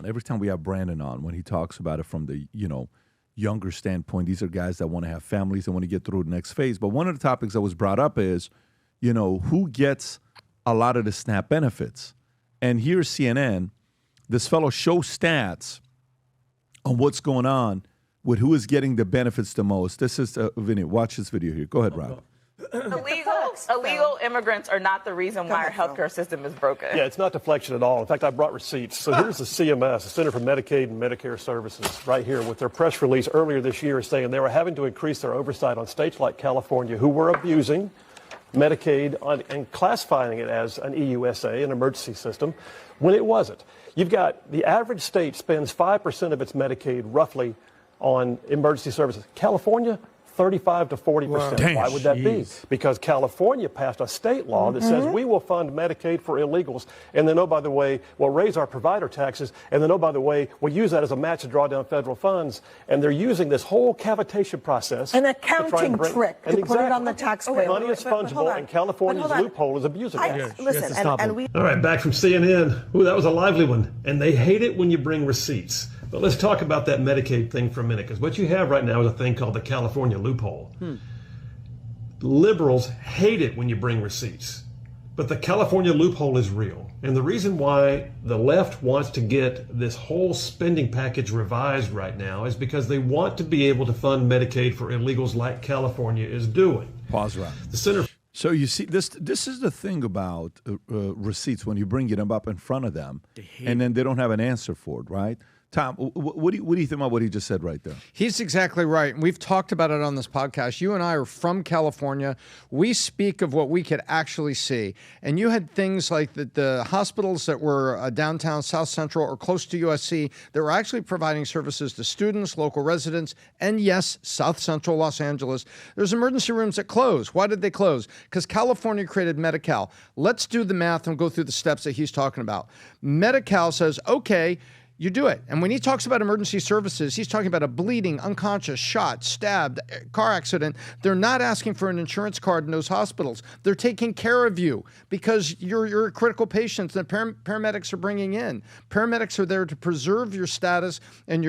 every time we have Brandon on, when he talks about it from the, younger standpoint, these are guys that want to have families and want to get through the next phase. But one of the topics that was brought up is, who gets a lot of the SNAP benefits? And here's CNN. This fellow shows stats on what's going on with who is getting the benefits the most. This is Vinny. Watch this video here. Go ahead, Rob. Illegal immigrants are not the reason why our healthcare system is broken. Yeah, it's not deflection at all. In fact, I brought receipts. So here's the CMS, the Center for Medicaid and Medicare Services, right here with their press release earlier this year saying they were having to increase their oversight on states like California who were abusing Medicaid and classifying it as an EUSA, an emergency system, when it wasn't. You've got the average state spends 5% of its Medicaid roughly on emergency services. California, 35 to 40%. Wow. Why would that be? Because California passed a state law that says we will fund Medicaid for illegals, and then, oh, by the way, we'll raise our provider taxes, and then, oh, by the way, we'll use that as a match to draw down federal funds. And they're using this whole cavitation process. An accounting trick to put it on the taxpayer. Money is fungible, and California's loophole is abusing it. Listen, and we... All right, back from CNN. Ooh, that was a lively one. And they hate it when you bring receipts. But let's talk about that Medicaid thing for a minute, because what you have right now is a thing called the California loophole. Liberals hate it when you bring receipts, but the California loophole is real. And the reason why the left wants to get this whole spending package revised right now is because they want to be able to fund Medicaid for illegals like California is doing. Pause, Rob. The Center. So you see, this is the thing about receipts when you bring them up in front of them, and then they don't have an answer for it, right? Tom, what do you think about what he just said right there? He's exactly right. And we've talked about it on this podcast. You and I are from California. We speak of what we could actually see. And you had things like the hospitals that were downtown, South Central, or close to USC that were actually providing services to students, local residents, and yes, South Central Los Angeles. There's emergency rooms that closed. Why did they close? Because California created Medi-Cal. Let's do the math and go through the steps that he's talking about. Medi-Cal says, okay, you do it. And when he talks about emergency services, he's talking about a bleeding, unconscious, shot, stabbed, car accident. They're not asking for an insurance card in those hospitals. They're taking care of you because you're a critical patient that paramedics are bringing in. Paramedics are there to preserve your status and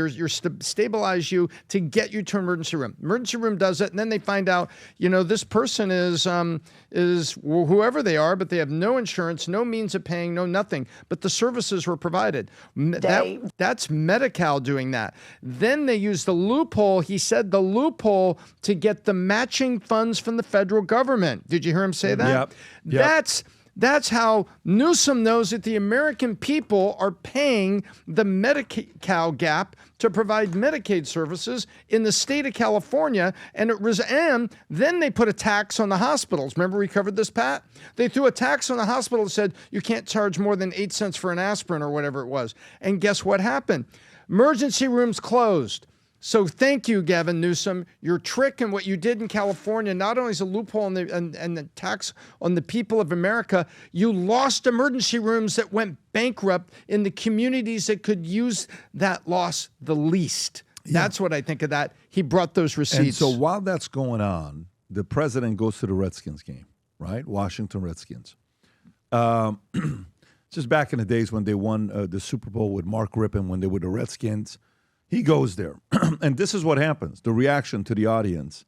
stabilize you to get you to an emergency room. Emergency room does it, and then they find out, this person is whoever they are, but they have no insurance, no means of paying, no nothing. But the services were provided. That's Medi-Cal doing that. Then they use the loophole. He said the loophole to get the matching funds from the federal government. Did you hear him say that? Yep. That's how Newsom knows that the American people are paying the Medi-Cal gap to provide Medicaid services in the state of California. And then they put a tax on the hospitals. Remember we covered this, Pat? They threw a tax on the hospital and said, you can't charge more than 8 cents for an aspirin or whatever it was. And guess what happened? Emergency rooms closed. So thank you, Gavin Newsom. Your trick and what you did in California, not only is a loophole and the tax on the people of America, you lost emergency rooms that went bankrupt in the communities that could use that loss the least. Yeah. That's what I think of that. He brought those receipts. And so while that's going on, the president goes to the Redskins game, right? Washington Redskins. Just back in the days when they won the Super Bowl with Mark Rippon when they were the Redskins. He goes there, and this is what happens, the reaction to the audience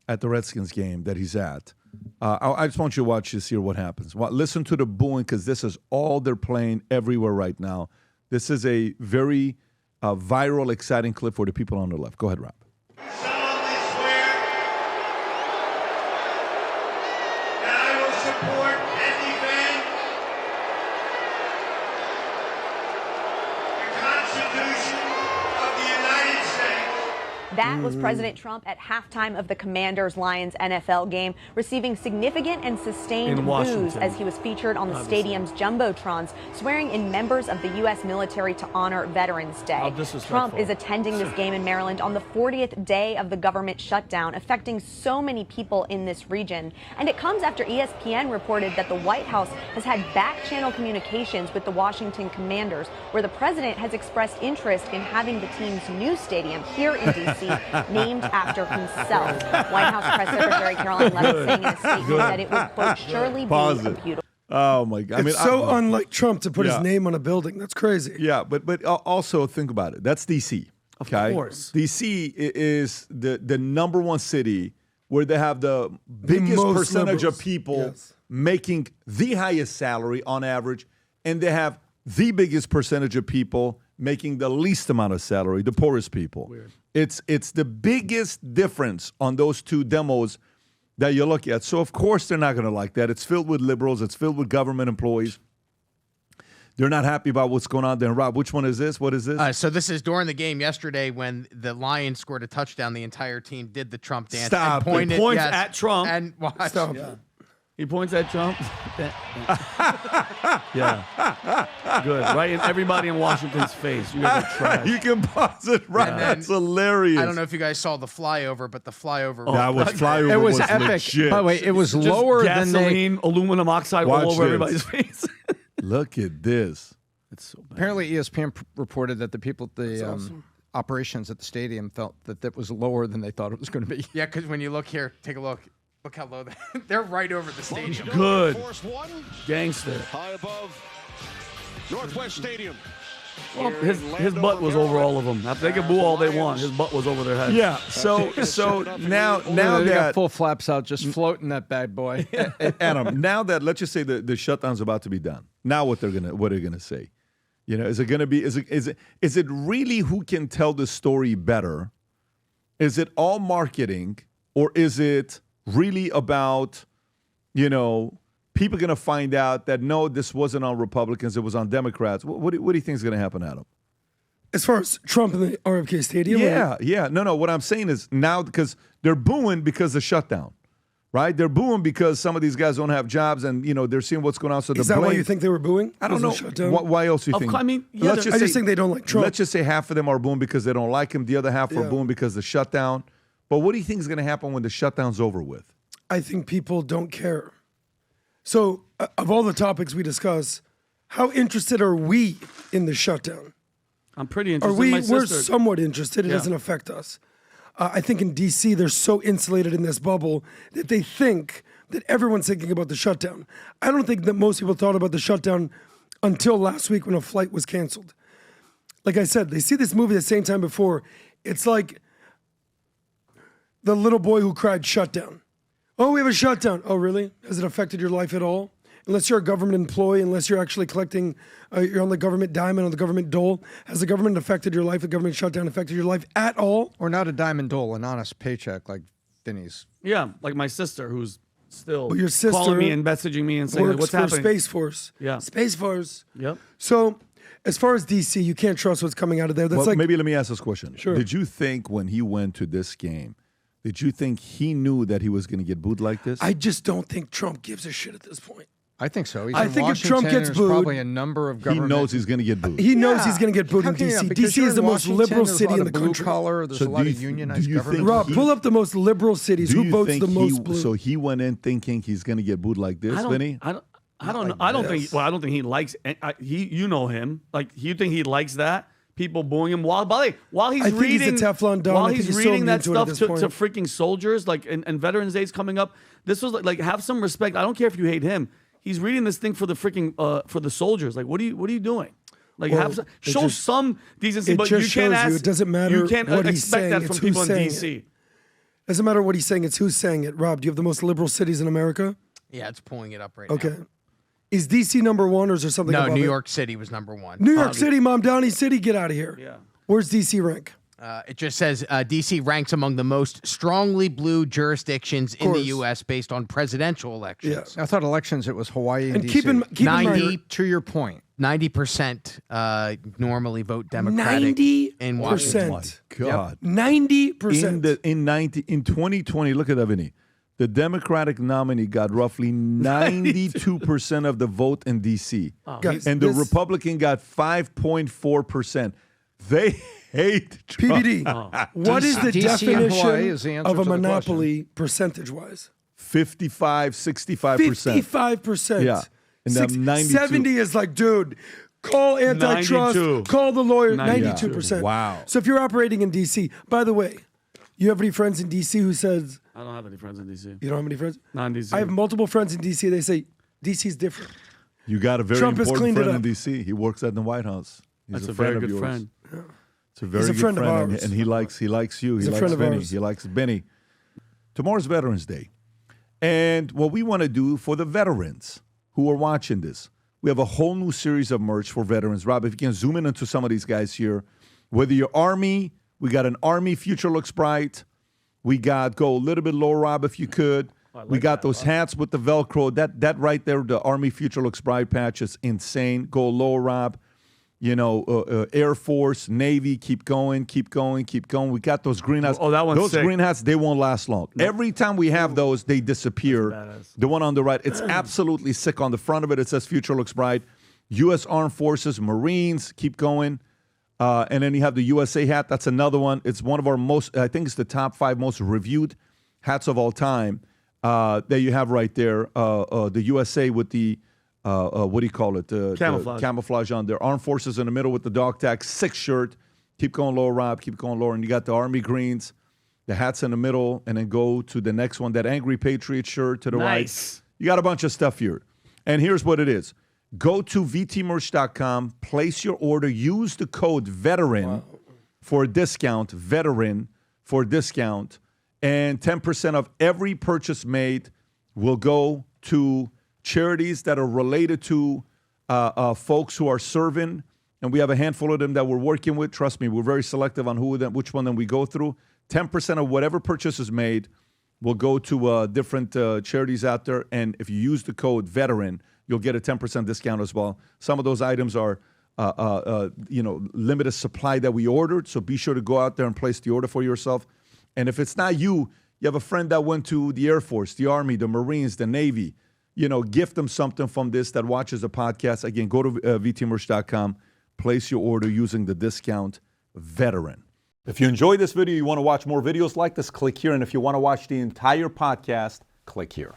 at the Redskins game that he's at. I just want you to watch this here, what happens. Listen to the booing, because this is all they're playing everywhere right now. This is a very viral, exciting clip for the people on the left. Go ahead, Rob. Solemnly swear that I will support and defend the Constitution. That was President Trump at halftime of the Commanders-Lions NFL game, receiving significant and sustained boos as he was featured on the stadium's jumbotrons, swearing in members of the U.S. military to honor Veterans Day. Trump is attending this game in Maryland on the 40th day of the government shutdown, affecting so many people in this region. And it comes after ESPN reported that the White House has had back-channel communications with the Washington Commanders, where the president has expressed interest in having the team's new stadium here in D.C. named after himself. White House Press Secretary Caroline Leavitt saying in a statement that it would, quote, surely be a beautiful. Oh my God! It's unlike Trump to put his name on a building. That's crazy. Yeah, but also think about it. That's DC. Okay? Of course. DC is the number one city where they have the biggest most percentage liberals. of people Yes. making the highest salary on average, and they have the biggest percentage of people making the least amount of salary, the poorest people. Weird. It's the biggest difference on those two demos that you look at. So, of course, they're not going to like that. It's filled with liberals. It's filled with government employees. They're not happy about what's going on there. Rob, which one is this? What is this? So this is during the game yesterday when the Lions scored a touchdown. The entire team did the Trump dance. Stop. And He points at Trump. And watch. Stop. He points at Trump. Yeah. Good. Right in everybody in Washington's face. You guys are trash. You can pause it, right? And then- That's hilarious. I don't know if you guys saw the flyover, but the flyover. That was flyover. It was epic. Legit. By the way, it was Just lower than they. gasoline, aluminum oxide Watch all over this. everybody's face. Look at this. It's so bad. Apparently, ESPN reported that the people at the operations at the stadium felt that was lower than they thought it was going to be. Yeah, because when you look here, take a look. Look how low they're right over the stadium. Good. Gangster. High above Northwest Stadium. Well, his butt was over all of them. They can boo all they want. His butt was over their heads. Yeah. So now They got that full flaps out, just floating that bad boy. Adam, now that let's just say the shutdown's about to be done. Now what are they gonna say? You know, is it gonna be is it really who can tell the story better? Is it all marketing, or is it really about, you know, people going to find out that, no, this wasn't on Republicans, it was on Democrats? What do you think is going to happen, Adam? As far as Trump in the RFK Stadium? Yeah. No. What I'm saying is now, because they're booing because of the shutdown, right? They're booing because some of these guys don't have jobs and, you know, they're seeing what's going on. So Is that why you think they were booing? I don't Was know. it shutdown? Why else do you think? I mean, yeah, I just think they don't like Trump. Let's just say half of them are booing because they don't like him. The other half are booing because of the shutdown. But what do you think is going to happen when the shutdown's over with? I think people don't care. So, of all the topics we discuss, how interested are we in the shutdown? I'm pretty Are interested. we? My We're sister, somewhat interested. It Yeah. doesn't affect us. I think in D.C. they're so insulated in this bubble that they think that everyone's thinking about the shutdown. I don't think that most people thought about the shutdown until last week when a flight was canceled. Like I said, they see this movie the same time before. It's like the little boy who cried shutdown. Oh, we have a shutdown. Oh, really? Has it affected your life at all? Unless you're a government employee, unless you're actually collecting, you're on the government dime and on the government dole. Has the government affected your life? The government shutdown affected your life at all? Or not a diamond dole, an honest paycheck like Vinny's. yeah, like my sister who's still Well, your sister calling me and messaging me and saying, like, Works what's for happening? Space Force. Yeah. Space Force. Yep. So, as far as DC, you can't trust what's coming out of there. That's Well, like maybe let me ask this question. Sure. Did you think when he went to this game, did you think he knew that he was going to get booed like this? I just don't think Trump gives a shit at this point. I think so. He's I in think if Washington, Trump gets there's booed, probably a number of he government. knows he's going to get booed. He knows he's going to get booed How in can you not? DC. Because DC you're is the in most Washington, liberal there's a city lot in of the blue country. collar. There's So a lot do of you- unionized do you government. think Rob, he- pull up the most liberal cities. Do Who you votes think the most blue? So he went in thinking he's going to get booed like this, Vinny? I don't know. I don't think. Well, I don't think he likes. You know him. Like, you think he likes that? People booing him while he's I think he's a reading Teflon Don. while I think he's he's so reading that immune to it at stuff this to point. freaking soldiers. Like, and Veterans Day's coming up. This was like have some respect. I don't care if you hate him. He's reading this thing for the freaking for the soldiers. Like, what are you doing? Like, Well, have some, it show just- some decency. it But you just can't shows ask. you it doesn't matter You can't what he's expect saying, that it's from who's people in saying DC. Doesn't matter what he's saying, it's who's saying it. Rob, do you have the most liberal cities in America? Yeah, it's pulling it up right Okay. now. Is DC number one or is there something No, above New it? York City was number one. New York City, Mom Downey City, get out of here. Yeah. Where's DC rank? It just says DC ranks among the most strongly blue jurisdictions in the course. U.S. based on presidential elections. Yeah. I thought elections, it was Hawaii and And DC. keep in mind, 90 To your point. 90% normally vote Democratic in Washington. 90%. God. 90%. In 2020, look at that, Vinny. The Democratic nominee got roughly 92% of the vote in D.C. Guys, and the this- Republican got 5.4%. They hate Trump. PBD, what is the DC and Hawaii is the definition answer of a to the monopoly percentage-wise? 55, 65%. 55%. Yeah. And then 92. 70 is like, dude, call antitrust, 92. call the lawyer. 92. 92%. Wow. So if you're operating in D.C., by the way, you have any friends in D.C. who says, I don't have any friends in DC. you don't have any friends? Not in DC. I have multiple friends in D.C. They say, DC's different. You got a very Trump has important cleaned it friend in up. D.C. He works at the White House. He's That's a friend very of good yours. friend. It's a very He's a good friend of ours. and he likes you. He's He a likes friend of Vinny. ours. He likes Benny. Tomorrow's Veterans Day. And what we want to do for the veterans who are watching this, we have a whole new series of merch for veterans. Rob, if you can zoom in into some of these guys here. Whether you're Army, we got an Army Future Looks Bright. We got, go a little bit lower, Rob, if you could. We got those hats with the Velcro. That right there, the Army Future Looks Bright patch is insane. Go lower, Rob. You know, Air Force, Navy, keep going, keep going, keep going. We got those green hats. Oh, that one's Those sick. green hats, they won't last long. Every time we have those, they disappear. That's badass. The one on the right, it's absolutely sick. On the front of it, it says Future Looks Bright. U.S. Armed Forces, Marines, keep going. And then you have the USA hat. That's another one. It's one of our most, I think it's the top 5 most reviewed hats of all time that you have right there. The USA with the, what do you call it? Camouflage. The camouflage on there. Armed Forces in the middle with the dog tag. 6 shirt. Keep going lower, Rob. Keep going lower. And you got the Army greens. The hats in the middle. And then go to the next one. That Angry Patriot shirt to the Nice. right. You got a bunch of stuff here. And here's what it is. Go to vtmerch.com, place your order, use the code VETERAN for a discount, VETERAN for a discount, and 10% of every purchase made will go to charities that are related to folks who are serving, and we have a handful of them that we're working with. Trust me, we're very selective on which one then we go through. 10% of whatever purchase is made will go to different charities out there, and if you use the code VETERAN, you'll get a 10% discount as well. Some of those items are, limited supply that we ordered, so be sure to go out there and place the order for yourself. And if it's not you, you have a friend that went to the Air Force, the Army, the Marines, the Navy, gift them something from this that watches the podcast. Again, go to vtmerch.com, place your order using the discount VETERAN. If you enjoyed this video, you want to watch more videos like this, click here. And if you want to watch the entire podcast, click here.